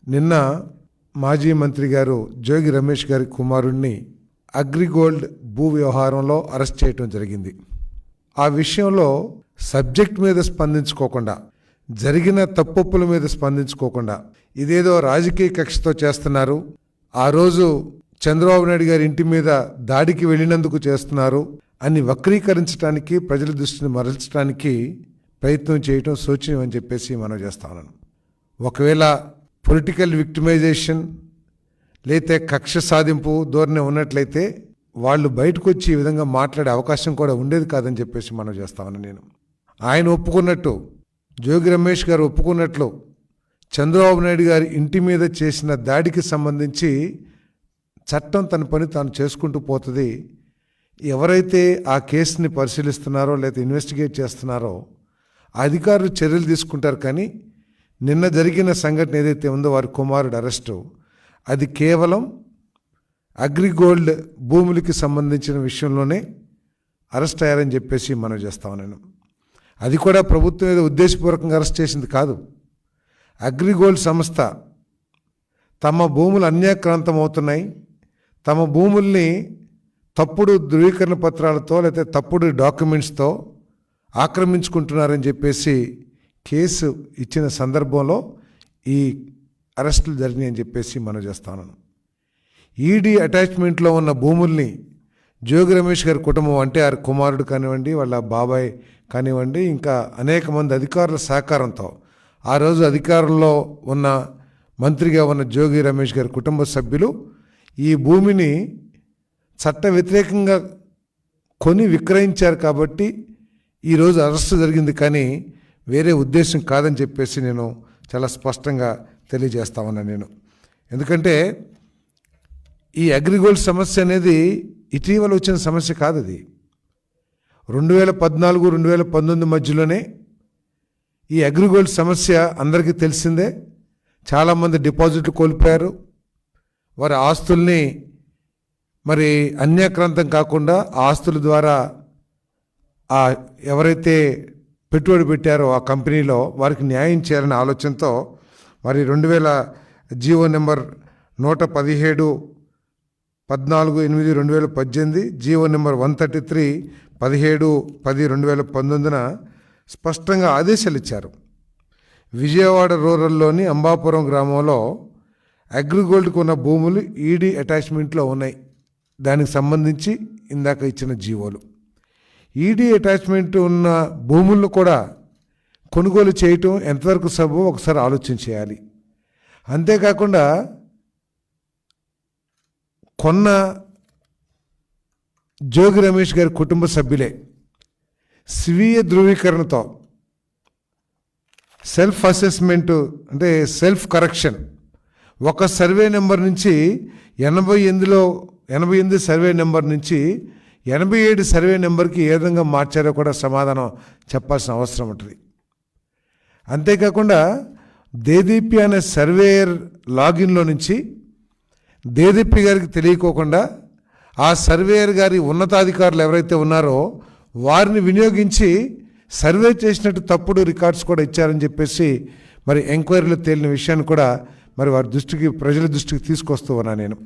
నిన్న మాజీ మంత్రి గారు జోగి రమేష్ గారి కుమారుణ్ణి అగ్రిగోల్డ్ భూ వ్యవహారంలో అరెస్ట్ చేయడం జరిగింది. ఆ విషయంలో సబ్జెక్ట్ మీద స్పందించుకోకుండా, జరిగిన తప్పొప్పుల మీద స్పందించుకోకుండా ఇదేదో రాజకీయ కక్షతో చేస్తున్నారు, ఆ రోజు చంద్రబాబు నాయుడు గారి ఇంటి మీద దాడికి వెళ్ళినందుకు చేస్తున్నారు అని వక్రీకరించడానికి, ప్రజల దృష్టిని మరల్చడానికి ప్రయత్నం చేయటం శోచనీయం అని చెప్పేసి మనం చేస్తా ఉన్నాను. ఒకవేళ పొలిటికల్ విక్టిమైజేషన్ లేతే కక్ష సాధింపు ధోరణి ఉన్నట్లయితే వాళ్ళు బయటకు వచ్చి ఈ విధంగా మాట్లాడే అవకాశం కూడా ఉండేది కాదని చెప్పేసి మనం చేస్తా ఉన్నాను. నేను ఆయన ఒప్పుకున్నట్టు, జోగి రమేష్ గారు ఒప్పుకున్నట్లు చంద్రబాబు నాయుడు గారి ఇంటి మీద చేసిన దాడికి సంబంధించి చట్టం తన పని తాను చేసుకుంటూ పోతుంది. ఎవరైతే ఆ కేసుని పరిశీలిస్తున్నారో లేదా ఇన్వెస్టిగేట్ చేస్తున్నారో అధికారులు చర్యలు తీసుకుంటారు. కానీ నిన్న జరిగిన సంఘటన ఏదైతే ఉందో వారి కుమారుడు అరెస్టు, అది కేవలం అగ్రిగోల్డ్ భూములకి సంబంధించిన విషయంలోనే అరెస్ట్ అయ్యారని చెప్పేసి మనం చేస్తాం. నేను అది కూడా ప్రభుత్వం ఏదో ఉద్దేశపూర్వకంగా అరెస్ట్ చేసింది కాదు. అగ్రిగోల్డ్ సంస్థ తమ భూములు అన్యాక్రాంతం అవుతున్నాయి, తమ భూముల్ని తప్పుడు ధృవీకరణ పత్రాలతో లేకపోతే తప్పుడు డాక్యుమెంట్స్తో ఆక్రమించుకుంటున్నారని చెప్పేసి కేసు ఇచ్చిన సందర్భంలో ఈ అరెస్టులు జరిగినాయి అని చెప్పేసి మనం చేస్తాను. ఈడీ అటాచ్మెంట్లో ఉన్న భూముల్ని జోగి రమేష్ గారి కుటుంబం, అంటే వారి కుమారుడు కానివ్వండి, వాళ్ళ బాబాయ్ కానివ్వండి, ఇంకా అనేక మంది అధికారుల సహకారంతో ఆ రోజు అధికారంలో ఉన్న మంత్రిగా ఉన్న జోగి రమేష్ గారి కుటుంబ సభ్యులు ఈ భూమిని చట్ట వ్యతిరేకంగా కొని విక్రయించారు కాబట్టి ఈరోజు అరెస్టు జరిగింది, కానీ వేరే ఉద్దేశం కాదని చెప్పేసి నేను చాలా స్పష్టంగా తెలియజేస్తా ఉన్నాను. నేను ఎందుకంటే ఈ అగ్రిగోల్డ్ సమస్య అనేది ఇటీవల వచ్చిన సమస్య కాదు. అది 2014-2019 మధ్యలోనే ఈ అగ్రిగోల్డ్ సమస్య అందరికీ తెలిసిందే. చాలామంది డిపాజిట్లు కోల్పోయారు, వారి ఆస్తుల్ని మరి అన్యాక్రాంతం కాకుండా ఆస్తుల ద్వారా ఎవరైతే పెట్టుబడి పెట్టారో ఆ కంపెనీలో వారికి న్యాయం చేయాలనే ఆలోచనతో మరి 2000 జీవో నెంబర్ 117/14/8/2018, జీవో నెంబర్ 133 17/10/2019 స్పష్టంగా ఆదేశాలు ఇచ్చారు. విజయవాడ రూరల్లోని అంబాపురం గ్రామంలో అగ్రిగోల్డ్కు ఉన్న భూములు ఈడీ అటాచ్మెంట్లో ఉన్నాయి. దానికి సంబంధించి ఇందాక ఇచ్చిన జీవోలు, ఈడీ అటాచ్మెంట్ ఉన్న భూములను కూడా కొనుగోలు చేయటం ఎంతవరకు సబబో ఒకసారి ఆలోచన చేయాలి. అంతేకాకుండా కొన్న జోగి రమేష్ గారి కుటుంబ సభ్యులే స్వీయ ధృవీకరణతో సెల్ఫ్ అసెస్మెంట్, అంటే సెల్ఫ్ కరెక్షన్, ఒక సర్వే నెంబర్ నుంచి 88 సర్వే నెంబర్ నుంచి 87 సర్వే నెంబర్కి ఏ విధంగా మార్చారో కూడా సమాధానం చెప్పాల్సిన అవసరం ఉంటుంది. అంతేకాకుండా దేదీప్య అనే సర్వేయర్ లాగిన్లో నుంచి దేదీప్య గారికి తెలియకోకుండా ఆ సర్వేయర్ గారి ఉన్నతాధికారులు ఎవరైతే ఉన్నారో వారిని వినియోగించి సర్వే చేసినట్టు తప్పుడు రికార్డ్స్ కూడా ఇచ్చారని చెప్పేసి మరి ఎంక్వైరీలో తేలిన విషయాన్ని కూడా మరి వారి దృష్టికి, ప్రజల దృష్టికి తీసుకొస్తూ ఉన్నా నేను.